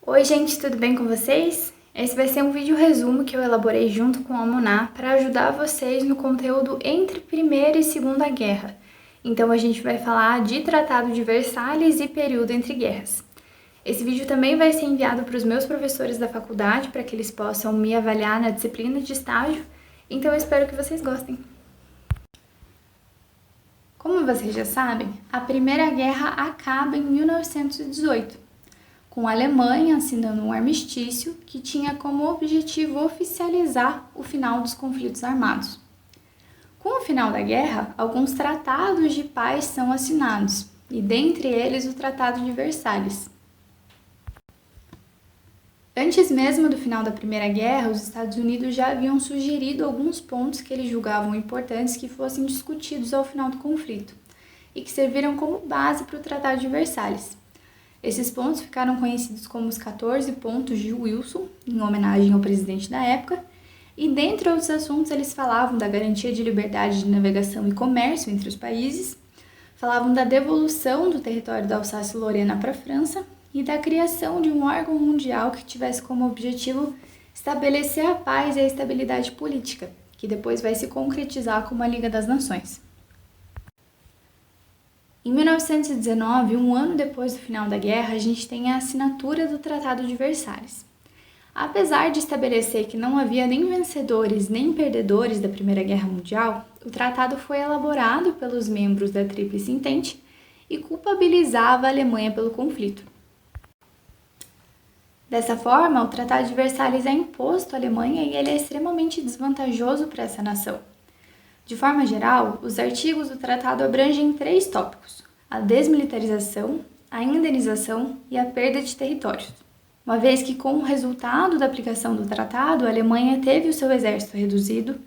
Oi gente, tudo bem com vocês? Esse vai ser um vídeo resumo que eu elaborei junto com a Moná para ajudar vocês no conteúdo entre Primeira e Segunda Guerra. Então a gente vai falar de Tratado de Versalhes e período entre guerras. Esse vídeo também vai ser enviado para os meus professores da faculdade para que eles possam me avaliar na disciplina de estágio, então eu espero que vocês gostem. Como vocês já sabem, a Primeira Guerra acaba em 1918. Com a Alemanha assinando um armistício que tinha como objetivo oficializar o final dos conflitos armados. Com o final da guerra, alguns tratados de paz são assinados, e dentre eles o Tratado de Versalhes. Antes mesmo do final da Primeira Guerra, os Estados Unidos já haviam sugerido alguns pontos que eles julgavam importantes que fossem discutidos ao final do conflito, e que serviram como base para o Tratado de Versalhes. Esses pontos ficaram conhecidos como os 14 pontos de Wilson, em homenagem ao presidente da época, e dentre outros assuntos eles falavam da garantia de liberdade de navegação e comércio entre os países, falavam da devolução do território da Alsácia-Lorena para a França e da criação de um órgão mundial que tivesse como objetivo estabelecer a paz e a estabilidade política, que depois vai se concretizar como a Liga das Nações. Em 1919, um ano depois do final da guerra, a gente tem a assinatura do Tratado de Versalhes. Apesar de estabelecer que não havia nem vencedores nem perdedores da Primeira Guerra Mundial, o tratado foi elaborado pelos membros da Tríplice Entente e culpabilizava a Alemanha pelo conflito. Dessa forma, o Tratado de Versalhes é imposto à Alemanha e ele é extremamente desvantajoso para essa nação. De forma geral, os artigos do tratado abrangem 3 tópicos: a desmilitarização, a indenização e a perda de territórios. Uma vez que, com o resultado da aplicação do tratado, a Alemanha teve o seu exército reduzido,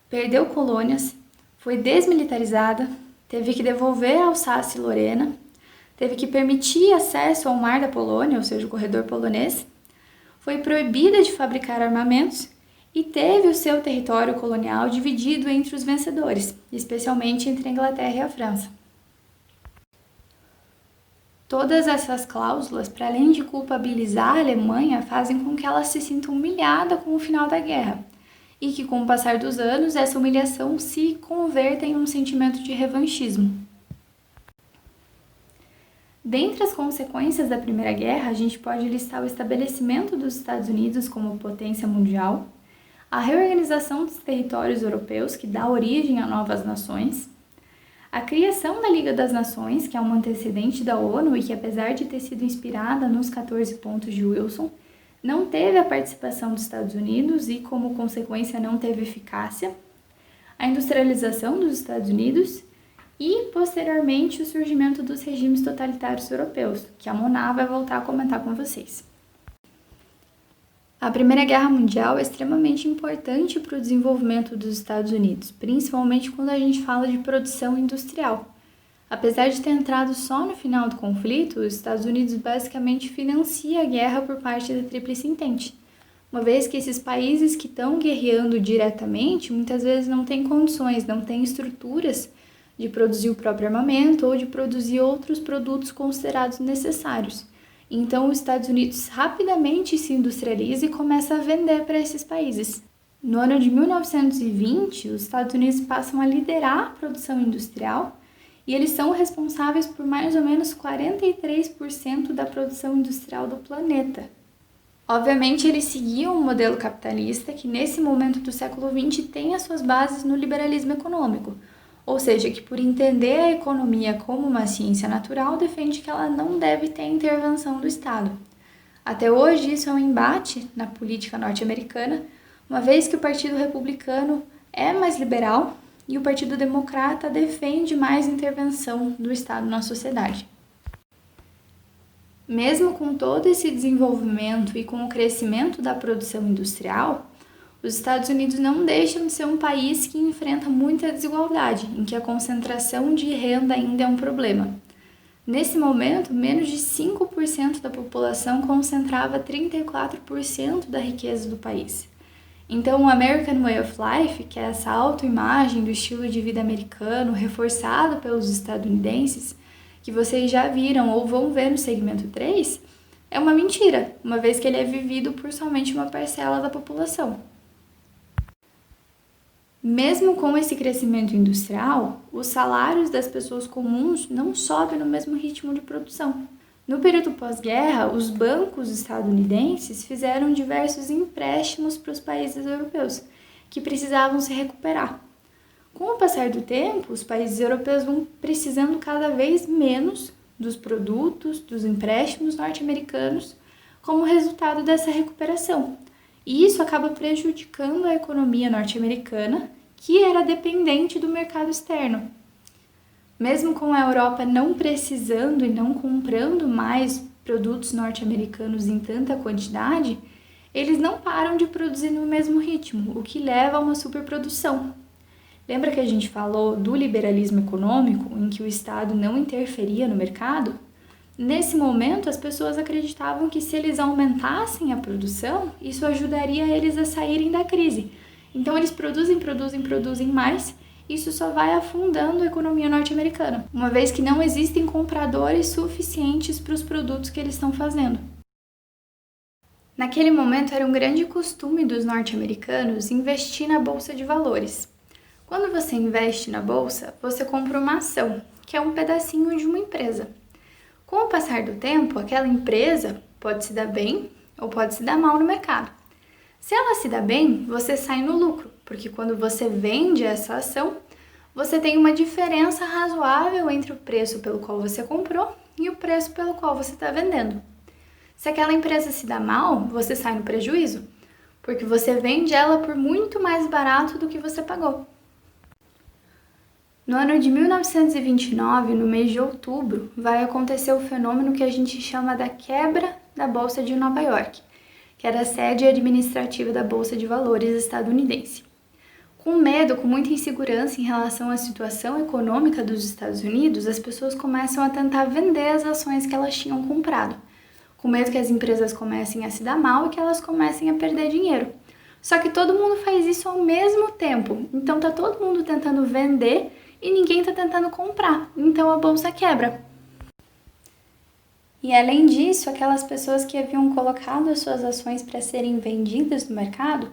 perdeu colônias, foi desmilitarizada, teve que devolver a Alsácia e Lorena, teve que permitir acesso ao mar da Polônia, ou seja, o corredor polonês, foi proibida de fabricar armamentos e teve o seu território colonial dividido entre os vencedores, especialmente entre a Inglaterra e a França. Todas essas cláusulas, para além de culpabilizar a Alemanha, fazem com que ela se sinta humilhada com o final da guerra, e que com o passar dos anos, essa humilhação se converta em um sentimento de revanchismo. Dentre as consequências da Primeira Guerra, a gente pode listar o estabelecimento dos Estados Unidos como potência mundial, a reorganização dos territórios europeus, que dá origem a novas nações, a criação da Liga das Nações, que é um antecedente da ONU e que, apesar de ter sido inspirada nos 14 pontos de Wilson, não teve a participação dos Estados Unidos e, como consequência, não teve eficácia, a industrialização dos Estados Unidos e, posteriormente, o surgimento dos regimes totalitários europeus, que a Moná vai voltar a comentar com vocês. A Primeira Guerra Mundial é extremamente importante para o desenvolvimento dos Estados Unidos, principalmente quando a gente fala de produção industrial. Apesar de ter entrado só no final do conflito, os Estados Unidos basicamente financia a guerra por parte da Tríplice Entente, uma vez que esses países que estão guerreando diretamente muitas vezes não têm condições, não têm estruturas de produzir o próprio armamento ou de produzir outros produtos considerados necessários. Então, os Estados Unidos rapidamente se industrializa e começa a vender para esses países. No ano de 1920, os Estados Unidos passam a liderar a produção industrial e eles são responsáveis por mais ou menos 43% da produção industrial do planeta. Obviamente, eles seguiam um modelo capitalista que, nesse momento do século XX, tem as suas bases no liberalismo econômico, ou seja, que por entender a economia como uma ciência natural, defende que ela não deve ter intervenção do Estado. Até hoje, isso é um embate na política norte-americana, uma vez que o Partido Republicano é mais liberal e o Partido Democrata defende mais intervenção do Estado na sociedade. Mesmo com todo esse desenvolvimento e com o crescimento da produção industrial, os Estados Unidos não deixam de ser um país que enfrenta muita desigualdade, em que a concentração de renda ainda é um problema. Nesse momento, menos de 5% da população concentrava 34% da riqueza do país. Então, o American Way of Life, que é essa autoimagem do estilo de vida americano reforçado pelos estadunidenses, que vocês já viram ou vão ver no segmento 3, é uma mentira, uma vez que ele é vivido por somente uma parcela da população. Mesmo com esse crescimento industrial, os salários das pessoas comuns não sobem no mesmo ritmo de produção. No período pós-guerra, os bancos estadunidenses fizeram diversos empréstimos para os países europeus, que precisavam se recuperar. Com o passar do tempo, os países europeus vão precisando cada vez menos dos produtos, dos empréstimos norte-americanos, como resultado dessa recuperação. E isso acaba prejudicando a economia norte-americana, que era dependente do mercado externo. Mesmo com a Europa não precisando e não comprando mais produtos norte-americanos em tanta quantidade, eles não param de produzir no mesmo ritmo, o que leva a uma superprodução. Lembra que a gente falou do liberalismo econômico, em que o Estado não interferia no mercado? Nesse momento, as pessoas acreditavam que se eles aumentassem a produção, isso ajudaria eles a saírem da crise. Então, eles produzem mais, isso só vai afundando a economia norte-americana, uma vez que não existem compradores suficientes para os produtos que eles estão fazendo. Naquele momento, era um grande costume dos norte-americanos investir na bolsa de valores. Quando você investe na bolsa, você compra uma ação, que é um pedacinho de uma empresa. Com o passar do tempo, aquela empresa pode se dar bem ou pode se dar mal no mercado. Se ela se dá bem, você sai no lucro, porque quando você vende essa ação, você tem uma diferença razoável entre o preço pelo qual você comprou e o preço pelo qual você está vendendo. Se aquela empresa se dá mal, você sai no prejuízo, porque você vende ela por muito mais barato do que você pagou. No ano de 1929, no mês de outubro, vai acontecer o fenômeno que a gente chama da quebra da Bolsa de Nova York, que era a sede administrativa da Bolsa de Valores estadunidense. Com medo, com muita insegurança em relação à situação econômica dos Estados Unidos, as pessoas começam a tentar vender as ações que elas tinham comprado, com medo que as empresas comecem a se dar mal e que elas comecem a perder dinheiro. Só que todo mundo faz isso ao mesmo tempo, então tá todo mundo tentando vender e ninguém está tentando comprar, então a bolsa quebra. E além disso, aquelas pessoas que haviam colocado as suas ações para serem vendidas no mercado,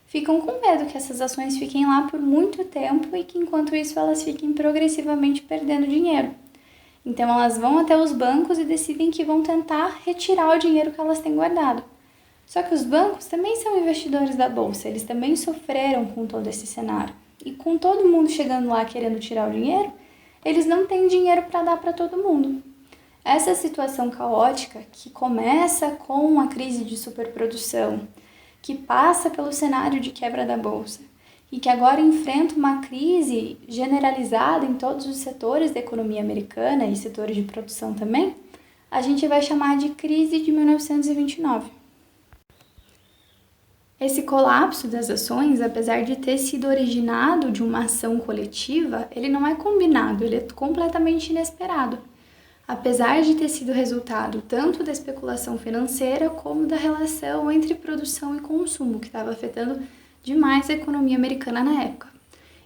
ficam com medo que essas ações fiquem lá por muito tempo e que enquanto isso elas fiquem progressivamente perdendo dinheiro. Então elas vão até os bancos e decidem que vão tentar retirar o dinheiro que elas têm guardado. Só que os bancos também são investidores da bolsa, eles também sofreram com todo esse cenário. E com todo mundo chegando lá querendo tirar o dinheiro, eles não têm dinheiro para dar para todo mundo. Essa situação caótica, que começa com a crise de superprodução, que passa pelo cenário de quebra da bolsa e que agora enfrenta uma crise generalizada em todos os setores da economia americana e setores de produção também, a gente vai chamar de crise de 1929. Esse colapso das ações, apesar de ter sido originado de uma ação coletiva, ele não é combinado, ele é completamente inesperado. Apesar de ter sido resultado tanto da especulação financeira como da relação entre produção e consumo, que estava afetando demais a economia americana na época.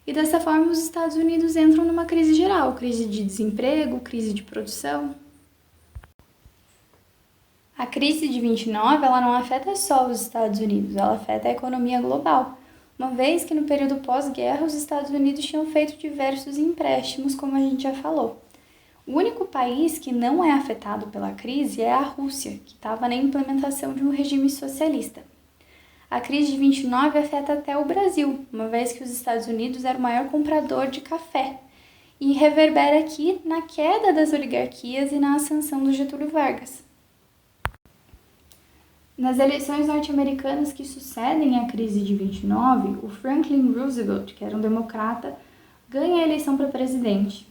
E dessa forma os Estados Unidos entram numa crise geral, crise de desemprego, crise de produção. A crise de 29, ela não afeta só os Estados Unidos, ela afeta a economia global, uma vez que no período pós-guerra os Estados Unidos tinham feito diversos empréstimos, como a gente já falou. O único país que não é afetado pela crise é a Rússia, que estava na implementação de um regime socialista. A crise de 29 afeta até o Brasil, uma vez que os Estados Unidos era o maior comprador de café, e reverbera aqui na queda das oligarquias e na ascensão do Getúlio Vargas. Nas eleições norte-americanas que sucedem à crise de 29, o Franklin Roosevelt, que era um democrata, ganha a eleição para presidente.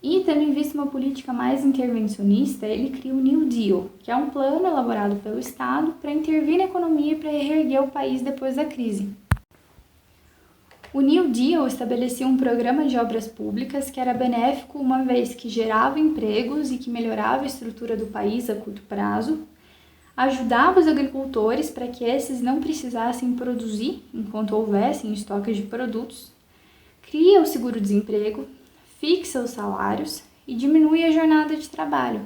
E, tendo em vista uma política mais intervencionista, ele cria o New Deal, que é um plano elaborado pelo Estado para intervir na economia e para reerguer o país depois da crise. O New Deal estabelecia um programa de obras públicas que era benéfico uma vez que gerava empregos e que melhorava a estrutura do país a curto prazo, ajudava os agricultores para que esses não precisassem produzir enquanto houvessem estoques de produtos, cria o seguro-desemprego, fixa os salários e diminui a jornada de trabalho.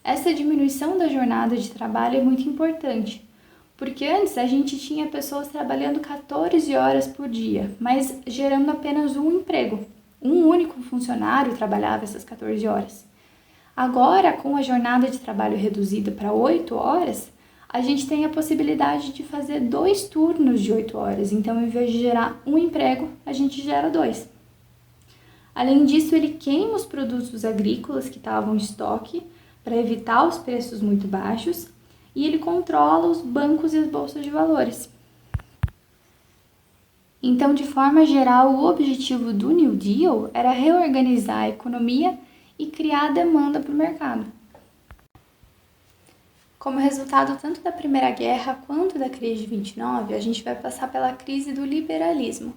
Essa diminuição da jornada de trabalho é muito importante, porque antes a gente tinha pessoas trabalhando 14 horas por dia, mas gerando apenas um emprego. Um único funcionário trabalhava essas 14 horas. Agora, com a jornada de trabalho reduzida para 8 horas, a gente tem a possibilidade de fazer 2 turnos de 8 horas. Então, em vez de gerar um emprego, a gente gera 2. Além disso, ele queima os produtos agrícolas que estavam em estoque para evitar os preços muito baixos e ele controla os bancos e as bolsas de valores. Então, de forma geral, o objetivo do New Deal era reorganizar a economia e criar demanda para o mercado. Como resultado tanto da Primeira Guerra quanto da crise de 29, a gente vai passar pela crise do liberalismo,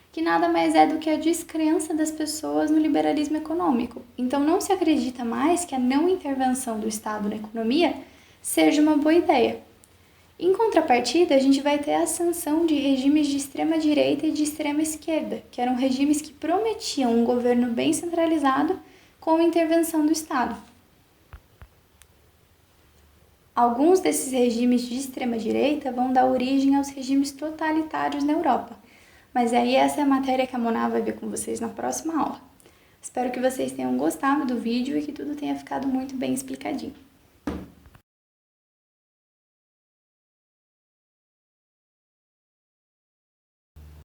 que nada mais é do que a descrença das pessoas no liberalismo econômico. Então não se acredita mais que a não intervenção do Estado na economia seja uma boa ideia. Em contrapartida, a gente vai ter a ascensão de regimes de extrema direita e de extrema esquerda, que eram regimes que prometiam um governo bem centralizado com a intervenção do Estado. Alguns desses regimes de extrema-direita vão dar origem aos regimes totalitários na Europa. Mas aí essa é a matéria que a Moná vai ver com vocês na próxima aula. Espero que vocês tenham gostado do vídeo e que tudo tenha ficado muito bem explicadinho.